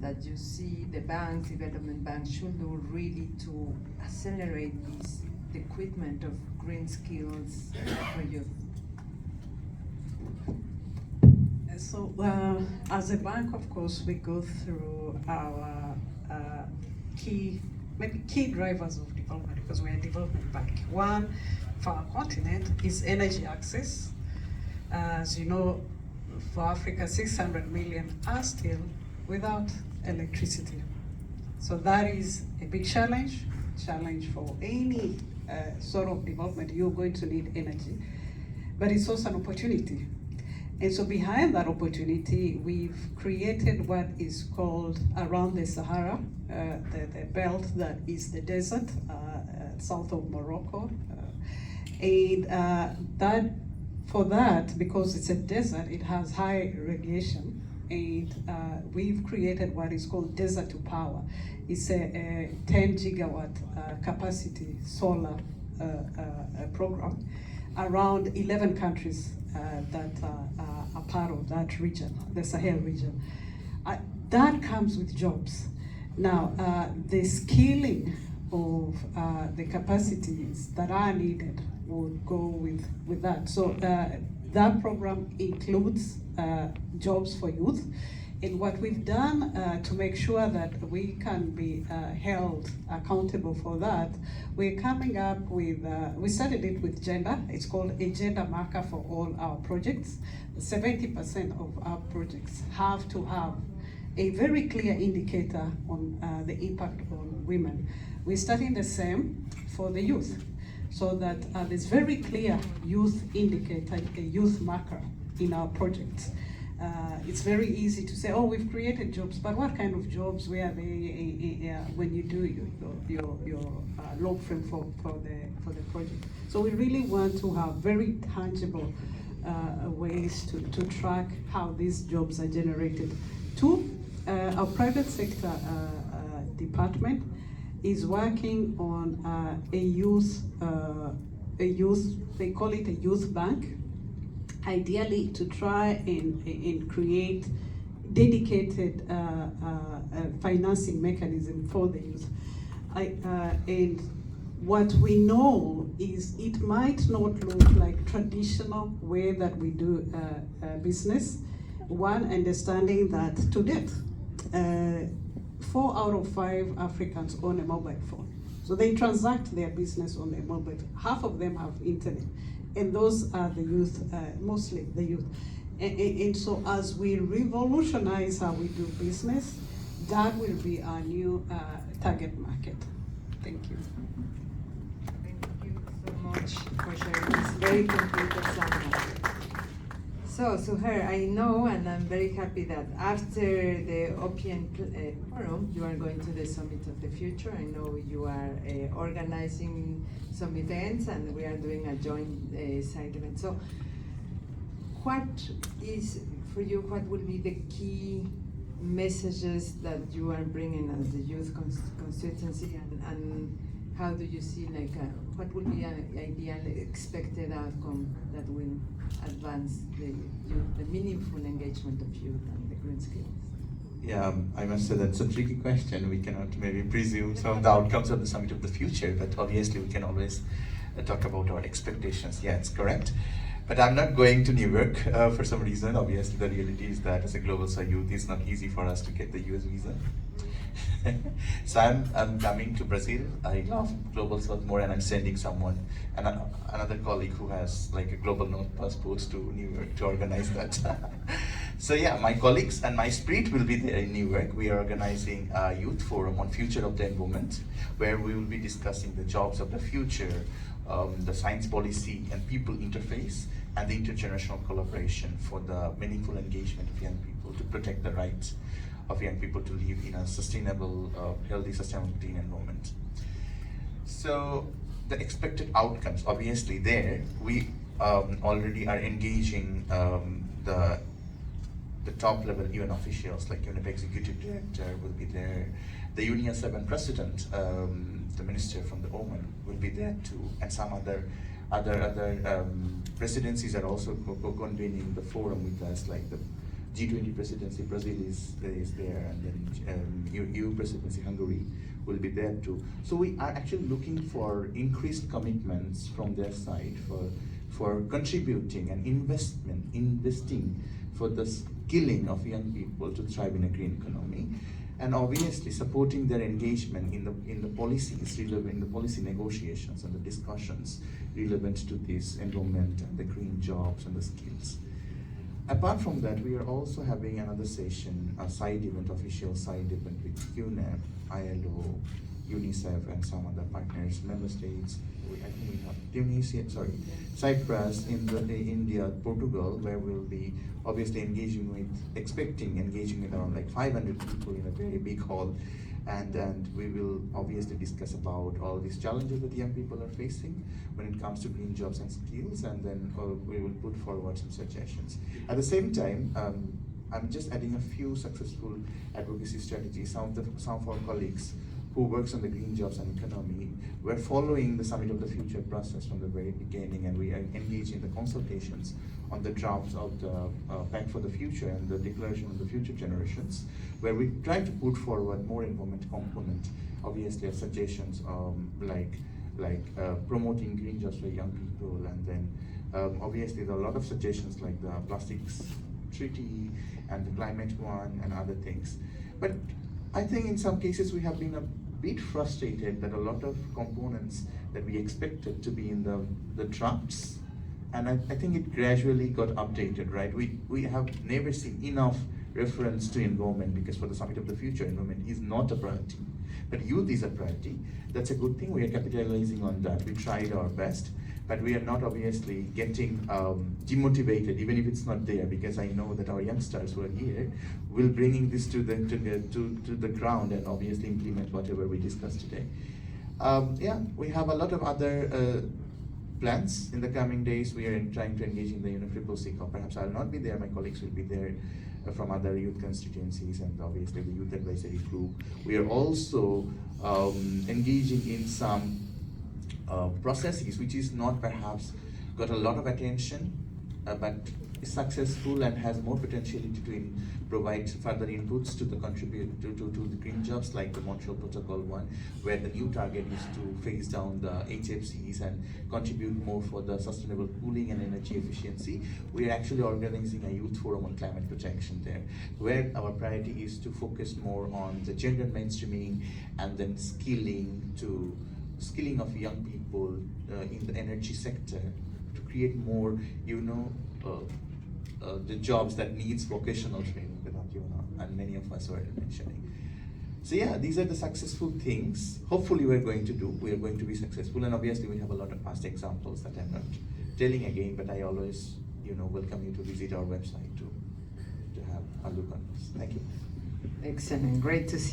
that you see the banks, development banks, should do really to accelerate this, the equipment of green skills for youth? So, as a bank, of course, we go through our maybe key drivers of development, because we're a development bank. One, for our continent, is energy access. As you know, for Africa, 600 million are still without electricity. So that is a big challenge for any sort of development. You're going to need energy, but it's also an opportunity. And so behind that opportunity, we've created what is called Around the Sahara, the belt that is the desert south of Morocco. Because it's a desert, it has high radiation, and we've created what is called Desert to Power. It's a 10 gigawatt capacity solar program around 11 countries that are part of that region, the Sahel region. That comes with jobs. Now, the skilling of the capacities that are needed would go with that. So that program includes jobs for youth. And what we've done to make sure that we can be held accountable for that, we're coming up with, we started it with gender. It's called a gender marker for all our projects. 70% of our projects have to have a very clear indicator on the impact on women. We're starting the same for the youth, so that there's very clear youth indicator, a youth marker in our projects. It's very easy to say, oh, we've created jobs, but what kind of jobs were they when you do your log frame for the project? So we really want to have very tangible ways to track how these jobs are generated. Two, our private sector department is working on a youth, they call it a youth bank, ideally to try and create dedicated financing mechanism for the youth. And what we know is it might not look like traditional way that we do business. One, understanding that to date, 4 out of 5 Africans own a mobile phone. So they transact their business on their mobile phone. Half of them have internet. And those are the youth, mostly the youth. And so as we revolutionize how we do business, that will be our new target market. Thank you. Thank you so much for sharing this very complete example. So, Suhair, I know, and I'm very happy that after the OPN forum, you are going to the Summit of the Future. I know you are organizing some events, and we are doing a joint side event. So, what is, for you, what will be the key messages that you are bringing as the youth constituency, and how do you see, like, what would be an ideal expected outcome that will advance the youth, the meaningful engagement of youth and the green skills? Yeah, I must say that's a tricky question. We cannot maybe presume some of the outcomes of the Summit of the Future, but obviously we can always talk about our expectations. Yeah, it's correct. But I'm not going to New York for some reason. Obviously, the reality is that as a global youth, it's not easy for us to get the US visa. So I'm coming to Brazil. I love Global South more, and I'm sending someone, another colleague who has like a Global North passport to New York to organize that. So yeah, my colleagues and my spirit will be there in New York. We are organizing a youth forum on future of the environment, where we will be discussing the jobs of the future, the science policy and people interface, and the intergenerational collaboration for the meaningful engagement of young people to protect the rights of young people to live in a sustainable, healthy, sustainable green environment. So the expected outcomes, obviously there, we already are engaging the top level UN officials, like UNEP Executive Director will be there, the UNIA7 President, the Minister from the Oman will be there too, and some other presidencies are also convening the forum with us, like the G20 presidency, Brazil is there, and then EU presidency, Hungary, will be there too. So we are actually looking for increased commitments from their side for contributing and investing for the skilling of young people to thrive in a green economy, and obviously supporting their engagement in the policies relevant, in the policy negotiations and the discussions relevant to this environment and the green jobs and the skills. Apart from that, we are also having another session, a side event, official side event with UNEP, ILO, UNICEF, and some other partners, member states. I think we have Tunisia, Cyprus, India, Portugal, where we'll be obviously engaging with around like 500 people in a very big hall. And we will obviously discuss about all these challenges that young people are facing when it comes to green jobs and skills, and then we will put forward some suggestions. At the same time, I'm just adding a few successful advocacy strategies. Some of our colleagues who works on the green jobs and economy, we're following the Summit of the Future process from the very beginning, and we are engaged in the consultations on the drafts of the Pact for the Future and the Declaration of the Future Generations, where we try to put forward more environment component, obviously as suggestions like promoting green jobs for young people, and then obviously there are a lot of suggestions like the plastics treaty and the climate one and other things. But I think in some cases we have been a bit frustrated that a lot of components that we expected to be in the drafts, and I think it gradually got updated, right? We have never seen enough reference to environment, because for the Summit of the Future, environment is not a priority, but youth is a priority. That's a good thing. We are capitalizing on that. We tried our best, but we are not obviously getting demotivated, even if it's not there, because I know that our youngsters who are here will bringing this to the ground and obviously implement whatever we discussed today. Yeah, we have a lot of other plans in the coming days. We are trying to engage in the UNFCCC COP. Perhaps I'll not be there. My colleagues will be there from other youth constituencies, and obviously the Youth Advisory Group. We are also engaging in some processes which is not perhaps got a lot of attention, but is successful and has more potentiality to provide further inputs to the the green jobs, like the Montreal Protocol one, where the new target is to phase down the HFCs and contribute more for the sustainable cooling and energy efficiency. We are actually organizing a youth forum on climate protection there, where our priority is to focus more on the gender mainstreaming and then skilling of young people in the energy sector to create more, the jobs that needs vocational training that and many of us were mentioning. So yeah, these are the successful things. Hopefully we are going to be successful, and obviously we have a lot of past examples that I'm not telling again, but I always welcome you to visit our website to have a look on this. Thank you. Excellent, great to see